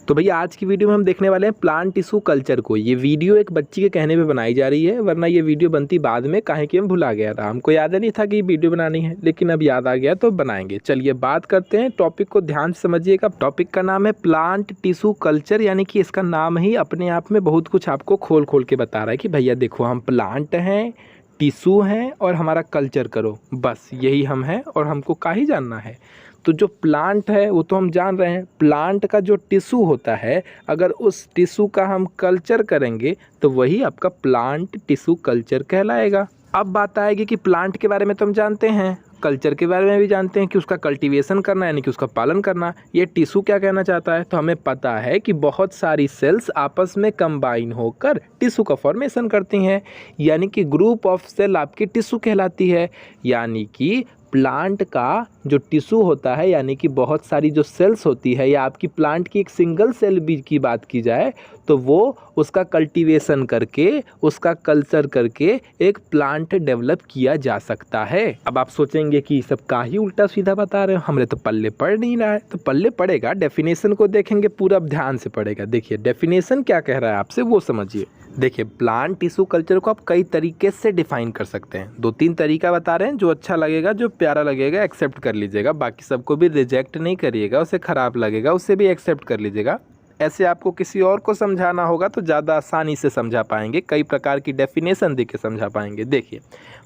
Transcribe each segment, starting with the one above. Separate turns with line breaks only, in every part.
तो भैया आज की वीडियो में हम देखने वाले हैं प्लांट टिश्यू कल्चर को। ये वीडियो एक बच्ची के कहने पे बनाई जा रही है, वरना ये वीडियो बनती बाद में, काहे कि हम भुला गया था। हमको याद नहीं था कि ये वीडियो बनानी है, लेकिन अब याद आ गया तो बनाएंगे। चलिए बात करते हैं, टॉपिक को ध्यान से समझिएगा। टॉपिक का नाम है प्लांट टिश्यू कल्चर, यानी कि इसका नाम ही अपने आप में बहुत कुछ आपको खोल खोल के बता रहा है कि भैया देखो हम प्लांट हैं, टिश्यू हैं और हमारा कल्चर करो, बस यही हम हैं और हमको का ही जानना है। तो जो प्लांट है वो तो हम जान रहे हैं, प्लांट का जो टिश्यू होता है अगर उस टिश्यू का हम कल्चर करेंगे तो वही आपका प्लांट टिश्यू कल्चर कहलाएगा। अब बात आएगी कि प्लांट के बारे में तो हम जानते हैं, कल्चर के बारे में भी जानते हैं कि उसका कल्टीवेशन करना यानी कि उसका पालन करना। ये टिश्यू क्या कहना चाहता है, तो हमें पता है कि बहुत सारी सेल्स आपस में कंबाइन होकर टिश्यू का फॉर्मेशन करती हैं, यानी कि ग्रुप ऑफ सेल आपकी टिश्यू कहलाती है। यानी कि प्लांट का जो टिश्यू होता है यानी कि बहुत सारी जो सेल्स होती है, या आपकी प्लांट की एक सिंगल सेल भी की बात की जाए तो वो उसका कल्टीवेशन करके उसका कल्चर करके एक प्लांट डेवलप किया जा सकता है। अब आप सोचेंगे कि सब का ही उल्टा सीधा बता रहे हो, हमने तो पल्ले पढ़ नहीं रहा है। तो पल्ले पड़ेगा, डेफिनेशन को देखेंगे पूरा ध्यान से पड़ेगा। देखिए डेफिनेशन क्या कह रहा है आपसे वो समझिए। देखिए प्लांट टिश्यू कल्चर को आप कई तरीके से डिफाइन कर सकते हैं, 2-3 तरीका बता रहे हैं। जो अच्छा लगेगा, जो प्यारा लगेगा एक्सेप्ट कर लीजिएगा, बाकी सबको भी रिजेक्ट नहीं करिएगा, उसे ख़राब लगेगा उसे भी एक्सेप्ट कर लीजिएगा। ऐसे आपको किसी और को समझाना होगा तो ज़्यादा आसानी से समझा पाएंगे, कई प्रकार की डेफिनेशन दे के समझा पाएंगे। देखिए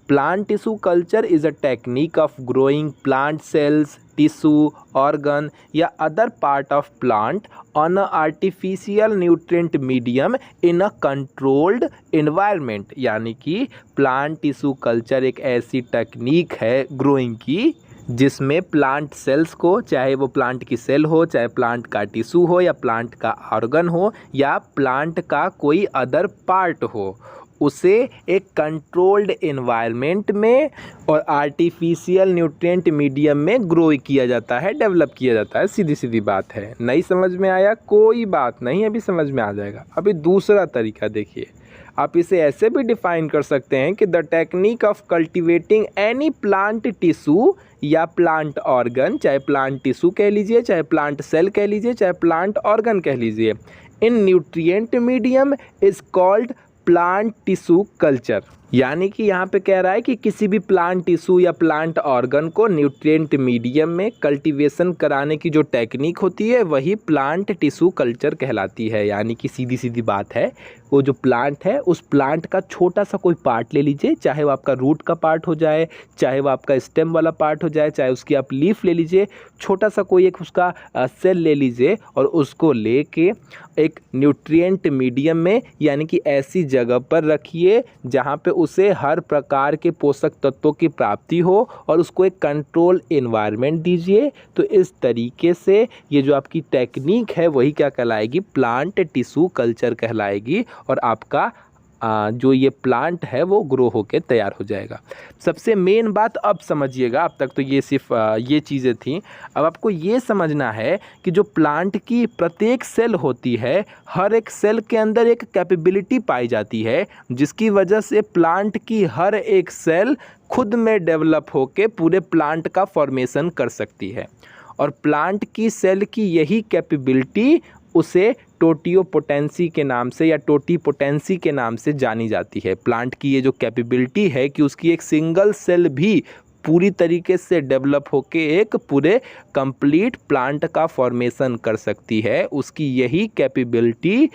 plant tissue culture is a technique of growing plant cells, tissue, organ या other part of plant on a artificial nutrient medium in a controlled environment. यानी कि प्लांट टिश्यू कल्चर एक ऐसी टेक्निक है ग्रोइंग की जिसमें प्लांट सेल्स को, चाहे वो प्लांट की सेल हो, चाहे प्लांट का टिश्यू हो, या प्लांट का ऑर्गन हो, या प्लांट का कोई अदर पार्ट हो, उसे एक कंट्रोल्ड एनवायरनमेंट में और आर्टिफिशियल न्यूट्रिएंट मीडियम में ग्रो किया जाता है, डेवलप किया जाता है। सीधी सीधी बात है। नहीं समझ में आया कोई बात नहीं, अभी समझ में आ जाएगा। अभी दूसरा तरीका देखिए, आप इसे ऐसे भी डिफाइन कर सकते हैं कि the technique of cultivating any plant tissue या प्लांट ऑर्गन, चाहे प्लांट टिश्यू कह लीजिए, चाहे प्लांट सेल कह लीजिए, चाहे प्लांट ऑर्गन कह लीजिए, in nutrient medium is called plant tissue culture. यानी कि यहाँ पे कह रहा है कि किसी भी प्लांट टिश्यू या प्लांट ऑर्गन को न्यूट्रिएंट मीडियम में कल्टीवेशन कराने की जो टेक्निक होती है वही प्लांट टिश्यू कल्चर कहलाती है। यानी कि सीधी सीधी बात है, वो जो प्लांट है उस प्लांट का छोटा सा कोई पार्ट ले लीजिए, चाहे वो आपका रूट का पार्ट हो जाए, चाहे वो आपका स्टेम वाला पार्ट हो जाए, चाहे उसकी आप लीफ ले लीजिए, छोटा सा कोई एक उसका सेल ले लीजिए और उसको लेके एक न्यूट्रिएंट मीडियम में यानी कि ऐसी जगह पर रखिए जहाँ पे उसे हर प्रकार के पोषक तत्वों की प्राप्ति हो और उसको एक कंट्रोल एनवायरनमेंट दीजिए। तो इस तरीके से ये जो आपकी टेक्निक है वही क्या कहलाएगी, प्लांट टिश्यू कल्चर कहलाएगी, और आपका जो ये प्लांट है वो ग्रो होके तैयार हो जाएगा। सबसे मेन बात अब समझिएगा, अब तक तो ये सिर्फ ये चीज़ें थी। अब आपको ये समझना है कि जो प्लांट की प्रत्येक सेल होती है, हर एक सेल के अंदर एक कैपेबिलिटी पाई जाती है जिसकी वजह से प्लांट की हर एक सेल खुद में डेवलप होके पूरे प्लांट का फॉर्मेशन कर सकती है। और प्लांट की सेल की यही कैपेबिलिटी उसे टोटियोपोटेंसी के नाम से या टोटीपोटेंसी के नाम से जानी जाती है। प्लांट की ये जो कैपेबिलिटी है कि उसकी एक सिंगल सेल भी पूरी तरीके से डेवलप होके एक पूरे कंप्लीट प्लांट का फॉर्मेशन कर सकती है, उसकी यही कैपेबिलिटी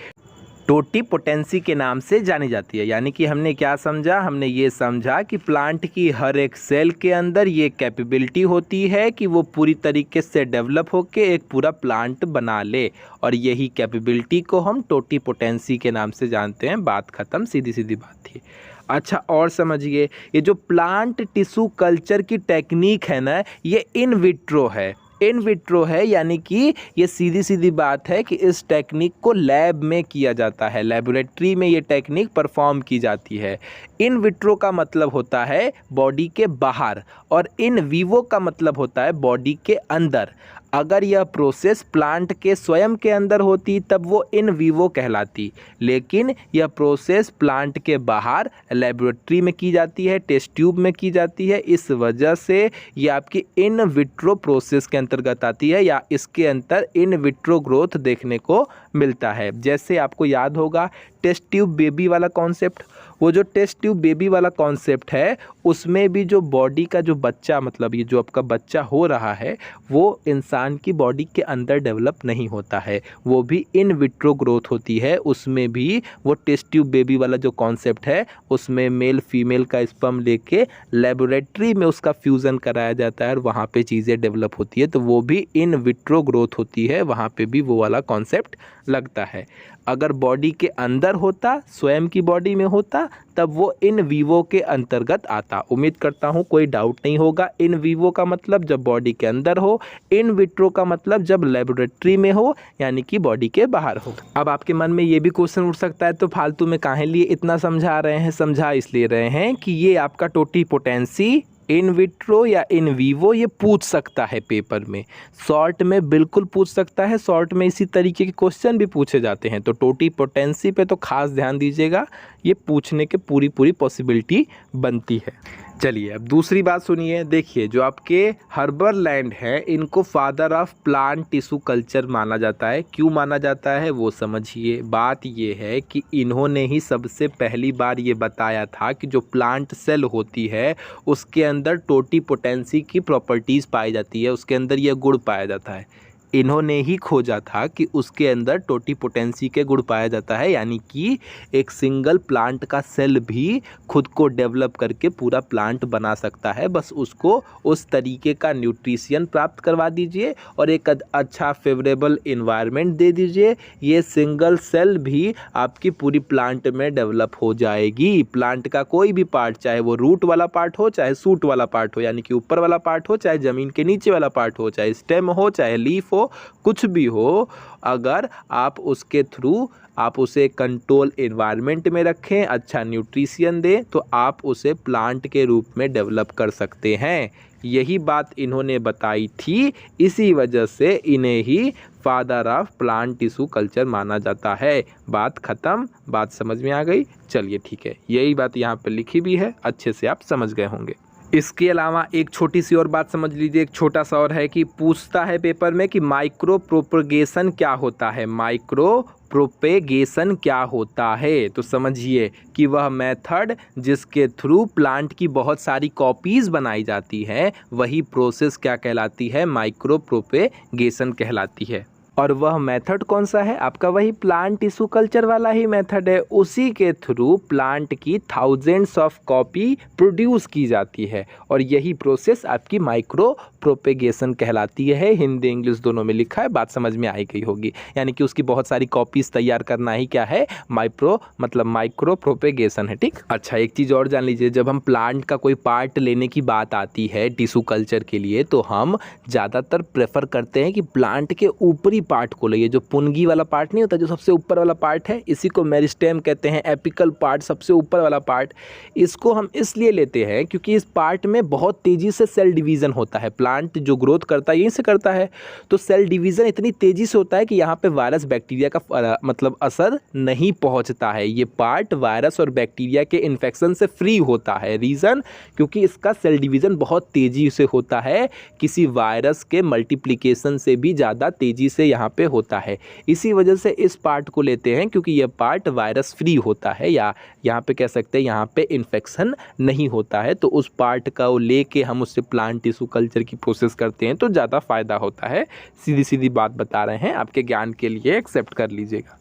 टोटीपोटेंसी के नाम से जानी जाती है। यानी कि हमने क्या समझा, हमने ये समझा कि प्लांट की हर एक सेल के अंदर ये कैपेबिलिटी होती है कि वो पूरी तरीके से डेवलप होके एक पूरा प्लांट बना ले, और यही कैपेबिलिटी को हम टोटीपोटेंसी के नाम से जानते हैं। बात ख़त्म, सीधी सीधी बात थी। अच्छा और समझिए, ये जो प्लांट टिश्यू कल्चर की टेक्निक है ना, ये इन विट्रो है। इन विट्रो है यानी कि ये सीधी सीधी बात है कि इस टेक्निक को लैब में किया जाता है, लेबोरेटरी में ये टेक्निक परफॉर्म की जाती है। इन विट्रो का मतलब होता है बॉडी के बाहर और इन वीवो का मतलब होता है बॉडी के अंदर। अगर यह प्रोसेस प्लांट के स्वयं के अंदर होती तब वो इन वीवो कहलाती, लेकिन यह प्रोसेस प्लांट के बाहर लेबोरेटरी में की जाती है, टेस्ट ट्यूब में की जाती है। इस वजह से ये आपकी इन विट्रो प्रोसेस के अंतर्गत आती है या इसके अंदर इन विट्रो ग्रोथ देखने को मिलता है। जैसे आपको याद होगा टेस्ट ट्यूब बेबी वाला कॉन्सेप्ट, वो जो टेस्ट ट्यूब बेबी वाला कॉन्सेप्ट है उसमें भी जो बॉडी का जो बच्चा, मतलब ये जो आपका बच्चा हो रहा है वो इंसान की बॉडी के अंदर डेवलप नहीं होता है, वो भी इन विट्रो ग्रोथ होती है। उसमें भी वो टेस्ट ट्यूब बेबी वाला जो कॉन्सेप्ट है उसमें मेल फीमेल का स्पर्म लेके लेबोरेटरी में उसका फ्यूज़न कराया जाता है और वहाँ पे चीज़ें डेवलप होती है, तो वो भी इन विट्रो ग्रोथ होती है, वहाँ पे भी वो वाला कॉन्सेप्ट लगता है। अगर बॉडी के अंदर होता, स्वयं की बॉडी में होता, तब वो इन वीवो के अंतर्गत आता। उम्मीद करता हूँ कोई डाउट नहीं होगा। इन वीवो का मतलब जब बॉडी के अंदर हो, इन विट्रो का मतलब जब लेबोरेटरी में हो यानी कि बॉडी के बाहर हो। अब आपके मन में ये भी क्वेश्चन उठ सकता है तो फालतू में काहे लिए इतना समझा रहे हैं? समझा इसलिए रहे हैं कि ये आपका टोटीपोटेंसी इन विट्रो या इन वीवो ये पूछ सकता है पेपर में, शॉर्ट में बिल्कुल पूछ सकता है। शॉर्ट में इसी तरीके के क्वेश्चन भी पूछे जाते हैं, तो टोटीपोटेंसी पे तो खास ध्यान दीजिएगा, ये पूछने के पूरी पॉसिबिलिटी बनती है। चलिए अब दूसरी बात सुनिए। देखिए जो आपके हर्बरलैंड है इनको father of plant tissue culture माना जाता है। क्यों माना जाता है वो समझिए। बात ये है कि इन्होंने ही सबसे पहली बार ये बताया था कि जो प्लांट सेल होती है उसके अंदर टोटीपोटेंसी की प्रॉपर्टीज़ पाई जाती है, उसके अंदर यह गुण पाया जाता है। इन्होंने ही खोजा था कि उसके अंदर टोटीपोटेंसी के गुण पाया जाता है, यानी कि एक सिंगल प्लांट का सेल भी खुद को डेवलप करके पूरा प्लांट बना सकता है। बस उसको उस तरीके का न्यूट्रिशन प्राप्त करवा दीजिए और एक अच्छा फेवरेबल इन्वायरमेंट दे दीजिए, ये सिंगल सेल भी आपकी पूरी प्लांट में डेवलप हो जाएगी। प्लांट का कोई भी पार्ट, चाहे वो रूट वाला पार्ट हो, चाहे सूट वाला पार्ट हो यानी कि ऊपर वाला पार्ट हो, चाहे ज़मीन के नीचे वाला पार्ट हो, चाहे स्टेम हो, चाहे लीफ हो, कुछ भी हो, अगर आप उसके थ्रू आप उसे कंट्रोल एनवायरनमेंट में रखें, अच्छा न्यूट्रिशन दें, तो आप उसे प्लांट के रूप में डेवलप कर सकते हैं। यही बात इन्होंने बताई थी, इसी वजह से इन्हें ही father of plant tissue culture माना जाता है। बात ख़त्म, बात समझ में आ गई? चलिए ठीक है, यही बात यहाँ पर लिखी भी है, अच्छे से आप समझ गए होंगे। इसके अलावा एक छोटी सी और बात समझ लीजिए, एक छोटा सा और है कि पूछता है पेपर में कि माइक्रो प्रोपगेशन क्या होता है। माइक्रो प्रोपेगेशन क्या होता है? तो समझिए कि वह मेथड जिसके थ्रू प्लांट की बहुत सारी कॉपीज़ बनाई जाती हैं, वही प्रोसेस क्या कहलाती है? माइक्रो प्रोपेगेशन कहलाती है। और वह मेथड कौन सा है? आपका वही प्लांट टिश्यू कल्चर वाला ही मेथड है। उसी के थ्रू प्लांट की थाउजेंड्स ऑफ कॉपी प्रोड्यूस की जाती है और यही प्रोसेस आपकी माइक्रो प्रोपेगेशन कहलाती है। हिंदी इंग्लिश दोनों में लिखा है, बात समझ में आई गई होगी। यानी कि उसकी बहुत सारी कॉपीज़ तैयार करना ही क्या है? माइक्रो प्रोपेगेशन है। ठीक, अच्छा एक चीज़ और जान लीजिए, जब हम प्लांट का कोई पार्ट लेने की बात आती है टिश्यू कल्चर के लिए, तो हम ज़्यादातर प्रेफर करते हैं कि प्लांट के ऊपरी पार्ट को लिए। जो पुनगी वाला पार्ट नहीं होता, जो सबसे ऊपर वाला पार्ट है, इसी को मेरिस्टेम कहते हैं। एपिकल पार्ट, सबसे ऊपर वाला पार्ट, इसको हम इसलिए लेते हैं क्योंकि इस पार्ट में बहुत तेज़ी से सेल डिवीज़न होता है। प्लांट जो ग्रोथ करता है यहीं से करता है, तो सेल डिवीज़न इतनी तेज़ी से होता है कि यहाँ पे वायरस बैक्टीरिया का मतलब असर नहीं पहुँचता है। ये पार्ट वायरस और बैक्टीरिया के इन्फेक्शन से फ्री होता है। रीज़न, क्योंकि इसका सेल डिवीज़न बहुत तेज़ी से होता है, किसी वायरस के मल्टीप्लिकेशन से भी ज़्यादा तेज़ी से यहाँ पे होता है। इसी वजह से इस पार्ट को लेते हैं क्योंकि यह पार्ट वायरस फ्री होता है, या यहाँ पे कह सकते हैं यहाँ पे इन्फेक्शन नहीं होता है। तो उस पार्ट का लेके हम उससे प्लांट टिश्यू कल्चर की प्रोसेस करते हैं तो ज़्यादा फ़ायदा होता है। सीधी सीधी बात बता रहे हैं, आपके ज्ञान के लिए एक्सेप्ट कर लीजिएगा।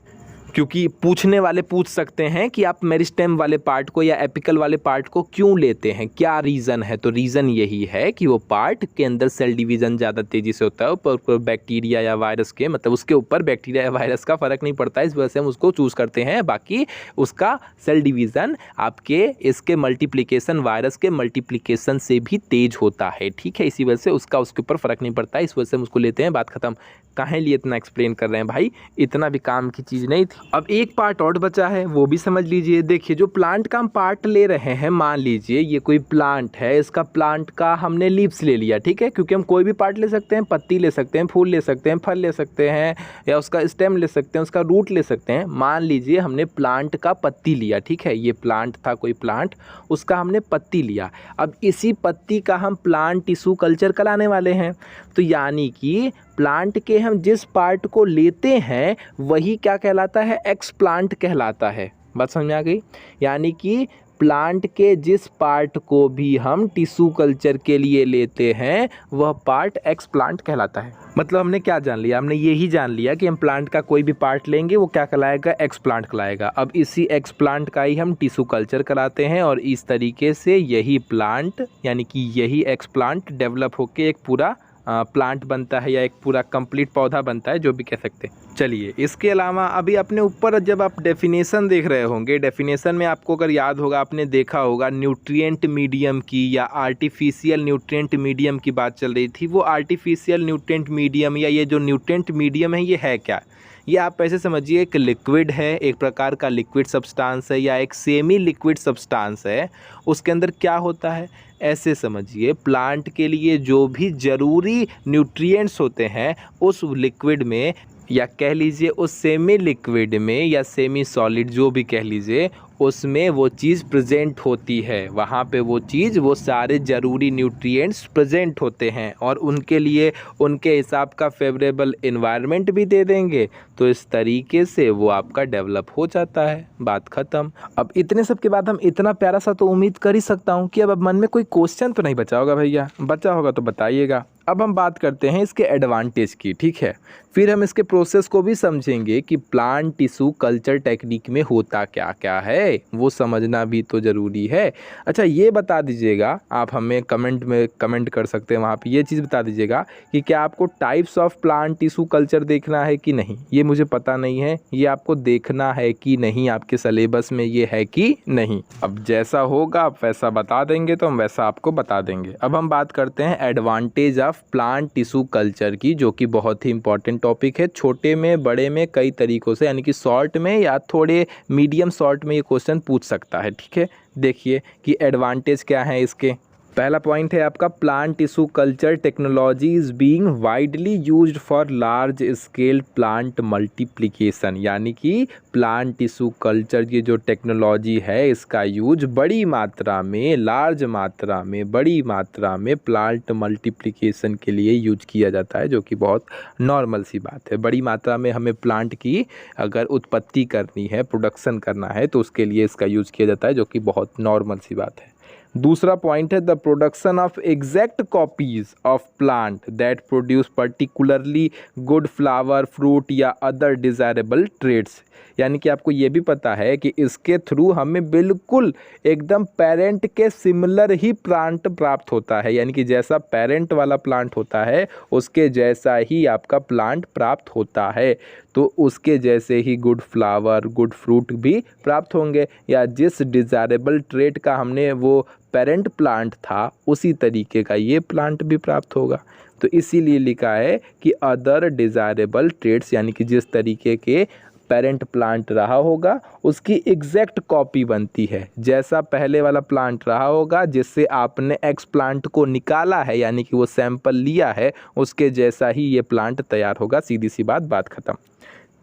क्योंकि पूछने वाले पूछ सकते हैं कि आप मेरिस्टेम वाले पार्ट को या एपिकल वाले पार्ट को क्यों लेते हैं, क्या रीज़न है? तो रीज़न यही है कि वो पार्ट के अंदर सेल डिवीज़न ज़्यादा तेज़ी से होता है, ऊपर बैक्टीरिया या वायरस के, मतलब उसके ऊपर बैक्टीरिया या वायरस का फ़र्क नहीं पड़ता है, इस वजह से हम उसको चूज़ करते हैं। बाकी उसका सेल डिवीज़न आपके इसके मल्टीप्लिकेशन, वायरस के मल्टीप्लिकेशन से भी तेज़ होता है। ठीक है, इसी वजह से उसका उसके ऊपर फ़र्क नहीं पड़ता है, इस वजह से हम उसको लेते हैं। बात ख़त्म। काहे लिए इतना एक्सप्लेन कर रहे हैं भाई? इतना भी काम की चीज़ नहीं थी। अब एक पार्ट और बचा है, वो भी समझ लीजिए। देखिए जो प्लांट का हम पार्ट ले रहे हैं, मान लीजिए ये कोई प्लांट है, इसका प्लांट का हमने लीव्स ले लिया, ठीक है, क्योंकि हम कोई भी पार्ट ले सकते हैं, पत्ती ले सकते हैं, फूल ले सकते हैं, फल ले सकते हैं, या उसका स्टेम ले सकते हैं, उसका रूट ले सकते हैं। मान लीजिए हमने प्लांट का पत्ती लिया, ठीक है, ये प्लांट था कोई प्लांट, उसका हमने पत्ती लिया। अब इसी पत्ती का हम प्लांट टिश्यू कल्चर कराने वाले हैं। तो यानी कि प्लांट के हम जिस पार्ट को लेते हैं वही क्या कहलाता है, एक्सप्लांट कहलाता है। बात समझ में आ गई? यानी कि प्लांट के जिस पार्ट को भी हम टिश्यू कल्चर के लिए लेते हैं वह पार्ट एक्सप्लांट कहलाता है। मतलब हमने क्या जान लिया, हमने यही जान लिया कि हम प्लांट का कोई भी पार्ट लेंगे वो क्या कहलाएगा, एक्सप्लांट कहलाएगा। अब इसी एक्सप्लांट का ही हम टिश्यू कल्चर कराते हैं और इस तरीके से यही प्लांट यानी कि यही एक्सप्लांट डेवलप होकर एक पूरा प्लांट बनता है या एक पूरा कंप्लीट पौधा बनता है, जो भी कह सकते हैं। चलिए इसके अलावा अभी अपने ऊपर जब आप डेफिनेशन देख रहे होंगे, डेफिनेशन में आपको अगर याद होगा, आपने देखा होगा न्यूट्रिएंट मीडियम की या आर्टिफिशियल न्यूट्रिएंट मीडियम की बात चल रही थी। वो आर्टिफिशियल न्यूट्रिएंट मीडियम या ये जो न्यूट्रिएंट मीडियम है ये है क्या? ये आप ऐसे समझिए एक लिक्विड है, एक प्रकार का लिक्विड सब्सटेंस है या एक सेमी लिक्विड सब्सटेंस है। उसके अंदर क्या होता है, ऐसे समझिए प्लांट के लिए जो भी ज़रूरी न्यूट्रिएंट्स होते हैं उस लिक्विड में या कह लीजिए उस सेमी लिक्विड में या सेमी सॉलिड जो भी कह लीजिए, उसमें वो चीज़ प्रेजेंट होती है। वहाँ पे वो चीज़, वो सारे ज़रूरी न्यूट्रिएंट्स प्रेजेंट होते हैं और उनके लिए उनके हिसाब का फेवरेबल एनवायरनमेंट भी दे देंगे। तो इस तरीके से वो आपका डेवलप हो जाता है, बात ख़त्म। अब इतने सब के बाद हम इतना प्यारा सा तो उम्मीद कर ही सकता हूँ कि अब मन में कोई क्वेश्चन तो नहीं बचा होगा भैया। बचा होगा तो बताइएगा। अब हम बात करते हैं इसके एडवांटेज की, ठीक है। फिर हम इसके प्रोसेस को भी समझेंगे कि प्लांट टिश्यू कल्चर टेक्निक में होता क्या क्या है, वो समझना भी तो ज़रूरी है। अच्छा ये बता दीजिएगा, आप हमें कमेंट में कमेंट कर सकते हैं, वहाँ पे ये चीज़ बता दीजिएगा कि क्या आपको types of plant tissue culture देखना है कि नहीं। ये मुझे पता नहीं है, ये आपको देखना है कि नहीं, आपके सिलेबस में ये है कि नहीं। अब जैसा होगा आप वैसा बता देंगे तो हम वैसा आपको बता देंगे। अब हम बात करते हैं advantage of plant tissue culture की, जो कि बहुत ही इंपॉर्टेंट टॉपिक है। छोटे में बड़े में कई तरीकों से, यानी कि शॉर्ट में या थोड़े मीडियम शॉर्ट में ये क्वेश्चन पूछ सकता है, ठीक है। देखिए कि एडवांटेज क्या है इसके। पहला पॉइंट है आपका, plant tissue culture technology is being widely used for large scale plant multiplication. यानी कि प्लांट टिश्यू कल्चर की जो टेक्नोलॉजी है इसका यूज बड़ी मात्रा में, लार्ज मात्रा में, बड़ी मात्रा में प्लांट मल्टीप्लिकेशन के लिए यूज किया जाता है, जो कि बहुत नॉर्मल सी बात है। बड़ी मात्रा में हमें प्लांट की अगर उत्पत्ति करनी है, प्रोडक्शन करना है, तो उसके लिए इसका यूज किया जाता है, जो कि बहुत नॉर्मल सी बात है। दूसरा पॉइंट है the production of exact copies of plant that produce particularly good flower, fruit या अदर डिज़ायरेबल ट्रेड्स। यानी कि आपको ये भी पता है कि इसके थ्रू हमें बिल्कुल एकदम पेरेंट के सिमिलर ही प्लांट प्राप्त होता है। यानी कि जैसा पेरेंट वाला प्लांट होता है उसके जैसा ही आपका प्लांट प्राप्त होता है, तो उसके जैसे ही गुड फ्लावर, गुड फ्रूट भी प्राप्त होंगे, या जिस डिज़ायरेबल ट्रेट का हमने वो पेरेंट प्लांट था उसी तरीके का ये प्लांट भी प्राप्त होगा। तो इसीलिए लिखा है कि अदर डिज़ायरेबल ट्रेट्स, यानी कि जिस तरीके के पेरेंट प्लांट रहा होगा उसकी एग्जैक्ट कॉपी बनती है। जैसा पहले वाला प्लांट रहा होगा जिससे आपने एक्स प्लांट को निकाला है, यानी कि वो सैंपल लिया है, उसके जैसा ही ये प्लांट तैयार होगा। सीधी सी बात ख़त्म।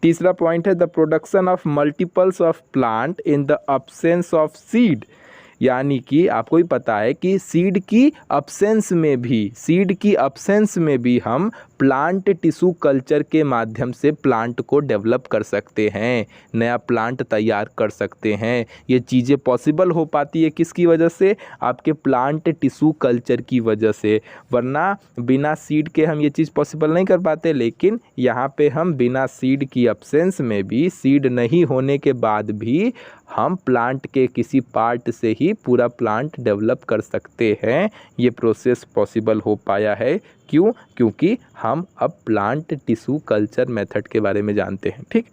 तीसरा पॉइंट है the production of multiples of plant in the absence of seed. यानी कि आपको ही पता है कि सीड की अब्सेंस में भी हम प्लांट टिश्यू कल्चर के माध्यम से प्लांट को डेवलप कर सकते हैं, नया प्लांट तैयार कर सकते हैं। ये चीज़ें पॉसिबल हो पाती है किसकी वजह से, आपके प्लांट टिश्यू कल्चर की वजह से। वरना बिना सीड के हम ये चीज़ पॉसिबल नहीं कर पाते, लेकिन यहाँ पे हम बिना सीड की अब्सेंस में भी, सीड नहीं होने के बाद भी हम प्लांट के किसी पार्ट से ही पूरा प्लांट डेवलप कर सकते हैं। ये प्रोसेस पॉसिबल हो पाया है, क्यों? क्योंकि हम अब प्लांट टिश्यू कल्चर मेथड के बारे में जानते हैं, ठीक।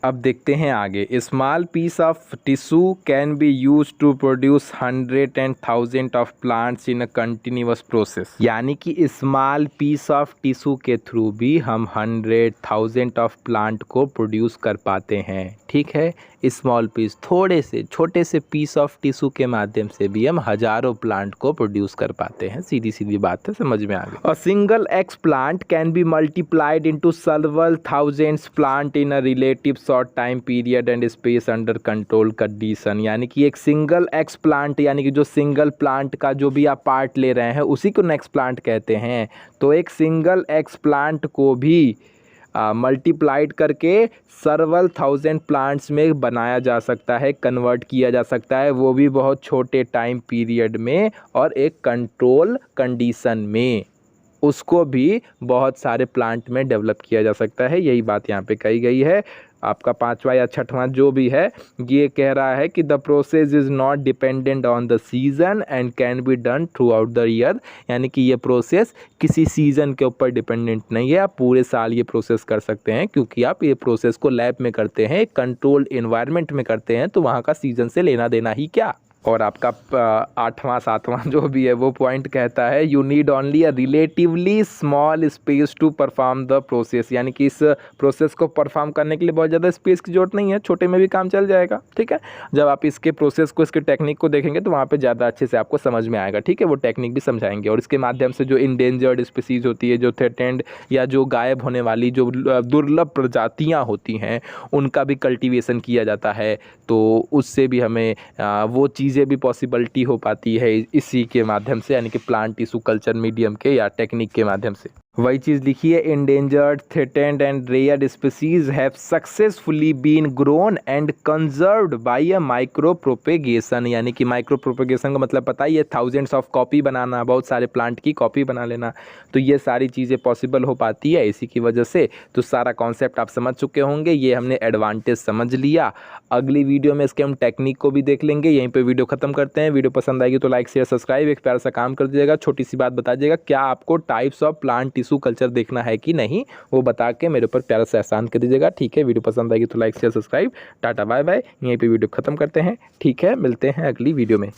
अब देखते हैं आगे। Small piece of tissue can be use to produce 100 and 1000 of plants in a continuous process. यानी कि स्मॉल पीस ऑफ टिश्यू के थ्रू भी हम 100,000 ऑफ प्लांट को प्रोड्यूस कर पाते हैं। ठीक है, स्मॉल पीस, थोड़े से छोटे से पीस ऑफ टिश्यू के माध्यम से भी हम हजारों प्लांट को प्रोड्यूस कर पाते हैं। सीधी सीधी बात है, समझ में आ गई। और single x plant can be multiplied into several thousands plant in a relative short time period and space under control condition. यानी कि एक सिंगल एक्स प्लांट, यानी कि जो सिंगल प्लांट का जो भी आप पार्ट ले रहे हैं उसी को नेक्स्ट प्लांट कहते हैं। तो एक सिंगल एक्स प्लांट को भी मल्टीप्लाइड करके several thousand प्लांट्स में बनाया जा सकता है, कन्वर्ट किया जा सकता है, वो भी बहुत छोटे टाइम पीरियड में और एक कंट्रोल कंडीशन में। उसको भी बहुत सारे प्लांट में डेवलप किया जा सकता है। यही बात यहाँ पे कही गई है। आपका 5वां या 6वां जो भी है ये कह रहा है कि the process is not dependent on the season and can be done through out the year. यानी कि ये प्रोसेस किसी सीज़न के ऊपर डिपेंडेंट नहीं है, आप पूरे साल ये प्रोसेस कर सकते हैं, क्योंकि आप ये प्रोसेस को लैब में करते हैं, एक कंट्रोल्ड इन्वायरमेंट में करते हैं, तो वहाँ का सीज़न से लेना देना ही क्या। और आपका 8वां 7वां जो भी है वो पॉइंट कहता है you need only a relatively small space to perform the process. यानी कि इस प्रोसेस को परफॉर्म करने के लिए बहुत ज़्यादा स्पेस की जरूरत नहीं है, छोटे में भी काम चल जाएगा। ठीक है, जब आप इसके प्रोसेस को, इसके टेक्निक को देखेंगे तो वहाँ पे ज़्यादा अच्छे से आपको समझ में आएगा। ठीक है, वो टेक्निक भी समझाएंगे। और इसके माध्यम से जो इंडेंजर्ड स्पीसीज होती है, जो थ्रेटेंड या जो गायब होने वाली जो दुर्लभ प्रजातियाँ होती हैं, उनका भी कल्टिवेशन किया जाता है, तो उससे भी हमें वो चीज़ें भी पॉसिबिलिटी हो पाती है इसी के माध्यम से, यानी कि प्लांट टिश्यू कल्चर मीडियम के या टेक्निक के माध्यम से। वही चीज़ लिखी है, endangered threatened and rare species have successfully been grown and conserved by a micro propagation. यानी कि माइक्रो प्रोपेगेशन का मतलब पता ही है, थाउजेंड्स ऑफ कॉपी बनाना, बहुत सारे प्लांट की कॉपी बना लेना। तो ये सारी चीज़ें पॉसिबल हो पाती है इसी की वजह से। तो सारा कॉन्सेप्ट आप समझ चुके होंगे, ये हमने एडवांटेज समझ लिया। अगली वीडियो में इसके हम टेक्निक को भी देख लेंगे। यहीं पे वीडियो खत्म करते हैं। वीडियो पसंद आएगी तो लाइक शेयर सब्सक्राइब एक प्यारा सा काम कर दीजिएगा। छोटी सी बात बता दीजिएगा, क्या आपको types of plant tissue culture देखना है कि नहीं, वो बता के मेरे ऊपर प्यारा सा एहसान कर दीजिएगा। ठीक है, वीडियो पसंद आएगी तो like share subscribe. Tata bye bye, यहीं पे वीडियो खत्म करते हैं। ठीक है, मिलते हैं अगली वीडियो में।